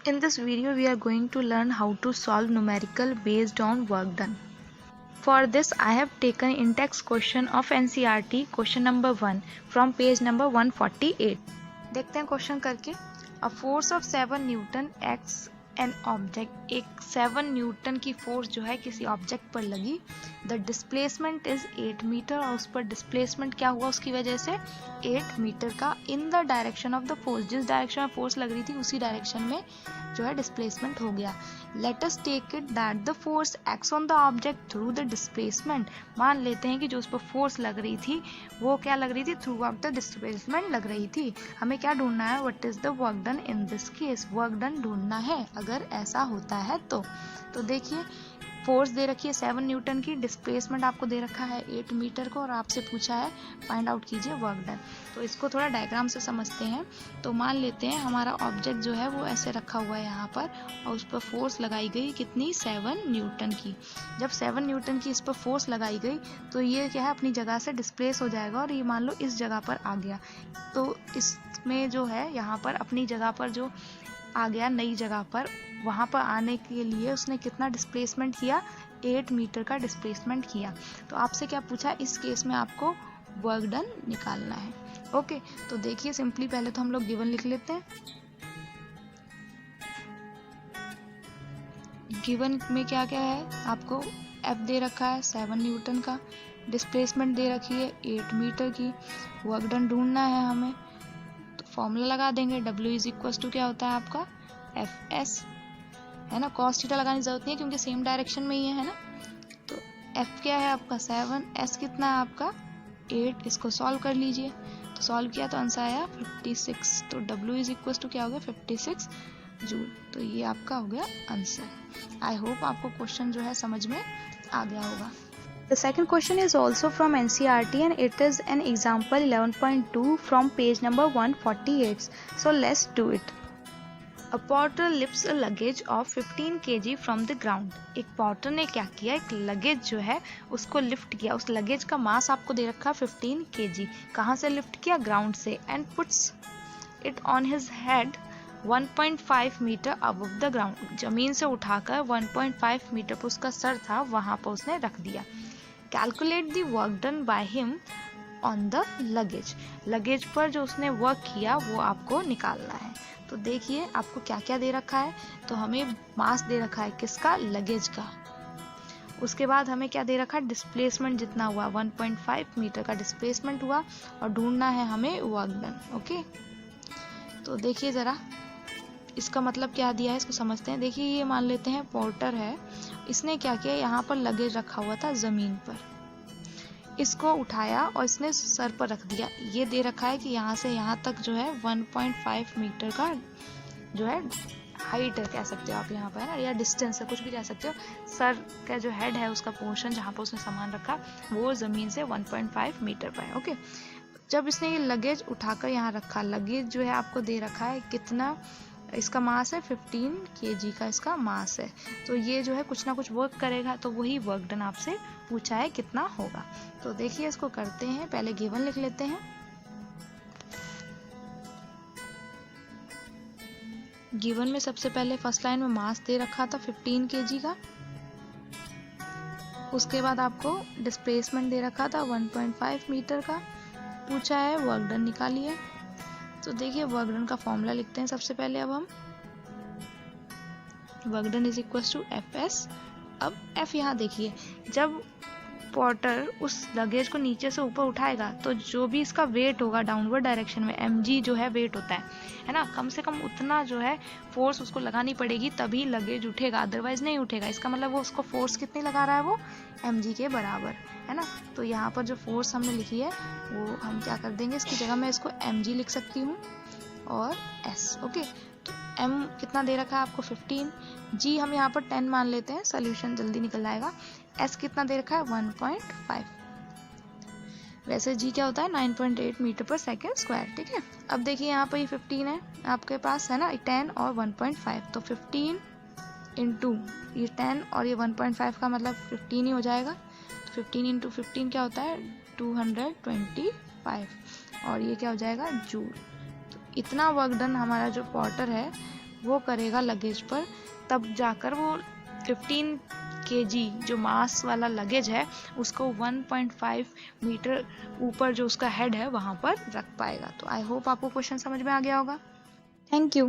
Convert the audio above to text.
In this video, we are going to learn how to solve numerical based on work done. For this, I have taken in-text question of NCERT question number 1 from page number 148. देखते हैं question करके. A force of 7 Newton acts an object. एक 7 Newton की force जो है किसी object पर लगी. द डिस्प्लेसमेंट इज 8 मीटर और उस पर डिस्प्लेसमेंट क्या हुआ उसकी वजह से 8 मीटर का in the direction of the force. जिस डायरेक्शन में फोर्स लग रही थी उसी डायरेक्शन में जो है डिस्प्लेसमेंट हो गया. Let us take it that the force acts on the object through the displacement. मान लेते हैं कि जो उस पर फोर्स लग रही थी वो क्या लग रही थी, थ्रू आउट द डिस्प्लेसमेंट लग रही थी. हमें क्या ढूंढना है, what is the work done in this case. Work done ढूंढना है अगर ऐसा होता है तो देखिए फोर्स दे रखी है 7 न्यूटन की, डिस्प्लेसमेंट आपको दे रखा है 8 मीटर को और आपसे पूछा है फाइंड आउट कीजिए वर्क डन. तो इसको थोड़ा डायग्राम से समझते हैं. तो मान लेते हैं हमारा ऑब्जेक्ट जो है वो ऐसे रखा हुआ है यहाँ पर और उस पर फोर्स लगाई गई कितनी, 7 न्यूटन की. जब 7 न्यूटन की इस पर फोर्स लगाई गई तो ये क्या है अपनी जगह से डिस्प्लेस हो जाएगा और ये मान लो इस जगह पर आ गया. तो इसमें जो है यहाँ पर अपनी जगह पर जो आ गया नई जगह पर, वहाँ पर आने के लिए उसने कितना डिस्प्लेसमेंट किया, 8 मीटर का डिस्प्लेसमेंट किया. तो आपसे क्या पूछा, इस केस में आपको वर्क डन निकालना है. ओके तो देखिए सिंपली पहले तो हम लोग गिवन लिख लेते हैं. गिवन में क्या क्या है, आपको एफ दे रखा है 7 न्यूटन का, डिस्प्लेसमेंट दे रखी है 8 मीटर की, वर्क डन ढूंढना है हमें. तो फॉर्मूला लगा देंगे, W इज इक्वल टू क्या होता है आपका एफ एस, है ना. कॉस थीटा लगाने की जरूरत नहीं है क्योंकि सेम डायरेक्शन में ही है ना. तो एफ क्या है आपका 7, एस कितना है आपका 8. इसको सॉल्व कर लीजिए. तो सॉल्व किया तो आंसर आया 56. तो W इज इक्वल टू क्या हो गया 56 जूल. तो ये आपका हो गया आंसर. आई होप आपको क्वेश्चन जो है समझ में आ गया होगा. The second question is also from NCERT and it is an example 11.2 from page number 148. So let's do it. A porter lifts a luggage of 15 kg from the ground. एक porter ने क्या किया, एक लगेज जो है उसको lift किया. उस लगेज का मास आपको दे रखा 15 kg. कहाँ से लिफ्ट किया, ग्राउंड से. And puts it on his head 1.5 metre above the ground. जमीन से उठाकर 1.5 मीटर पर उसका सर था वहां पर उसने रख दिया. Calculate the work done by him on the luggage. Luggage पर जो उसने वर्क किया वो आपको निकालना है. तो देखिए आपको क्या क्या दे रखा है. तो हमें मास दे रखा है किसका, लगेज का. उसके बाद हमें क्या दे रखा है, डिस्प्लेसमेंट जितना हुआ 1.5 मीटर का डिस्प्लेसमेंट हुआ और ढूंढना है हमें वर्क डन. ओके तो देखिए जरा इसका मतलब क्या दिया है इसको समझते हैं. देखिए ये मान लेते हैं पोर्टर है, इसने क्या किया, यहाँ पर लगेज रखा हुआ था जमीन पर, इसको उठाया और इसने सर पर रख दिया. ये दे रखा है कि यहाँ से यहाँ तक जो है 1.5 मीटर का जो है हाइट है कह सकते हो आप यहाँ पर, है ना, या डिस्टेंस है कुछ भी कह सकते हो. सर का जो हेड है उसका पोर्शन जहाँ पर उसने सामान रखा वो जमीन से 1.5 मीटर पर है. ओके जब इसने ये लगेज उठाकर यहाँ रखा, लगेज जो है आपको दे रखा है कितना, इसका मास है 15 kg का इसका मास है. तो ये जो है कुछ ना कुछ वर्क करेगा तो वही वर्क डन आपसे पूछा है कितना होगा. तो देखिए इसको करते हैं, पहले गिवन लिख लेते हैं. गिवन में सबसे पहले फर्स्ट लाइन में मास दे रखा था 15 kg का. उसके बाद आपको डिस्प्लेसमेंट दे रखा था 1.5 मीटर का. पूछा है वर्क डन निकालिए. तो देखिए वर्क डन का फॉर्मूला लिखते हैं सबसे पहले. अब हम work done is equal to F S. अब एफ यहाँ देखिए, जब पोर्टर उस लगेज को नीचे से ऊपर उठाएगा तो जो भी इसका वेट होगा डाउनवर्ड डायरेक्शन में, mg जो है वेट होता है ना, कम से कम उतना जो है फोर्स उसको लगानी पड़ेगी तभी लगेज उठेगा, अदरवाइज नहीं उठेगा. इसका मतलब वो उसको फोर्स कितनी लगा रहा है, वो mg के बराबर, है ना. तो यहाँ पर जो फोर्स हमने लिखी है वो हम क्या कर देंगे, इसकी जगह मैं इसको mg लिख सकती हूँ और s. ओके तो m कितना दे रखा है आपको 15, g हम यहाँ पर 10 मान लेते हैं, सोल्यूशन जल्दी निकल जाएगा. s कितना दे रखा है 1.5. वैसे g क्या होता है 9.8 मीटर पर सेकेंड स्क्वायर. ठीक है अब देखिए यहाँ पर ये 15 है आपके पास, है ना, 10 और 1.5. तो 15 इंटू ये 10 और ये 1.5 का मतलब 15 ही हो जाएगा. तो 15 इंटू 15 क्या होता है 225 और ये क्या हो जाएगा जूल. तो इतना वर्क डन हमारा जो पोर्टर है वो करेगा लगेज पर, तब जाकर वो 15 kg जो मास वाला लगेज है उसको 1.5 मीटर ऊपर जो उसका हेड है वहाँ पर रख पाएगा। तो आई होप आपको क्वेश्चन समझ में आ गया होगा। Thank you.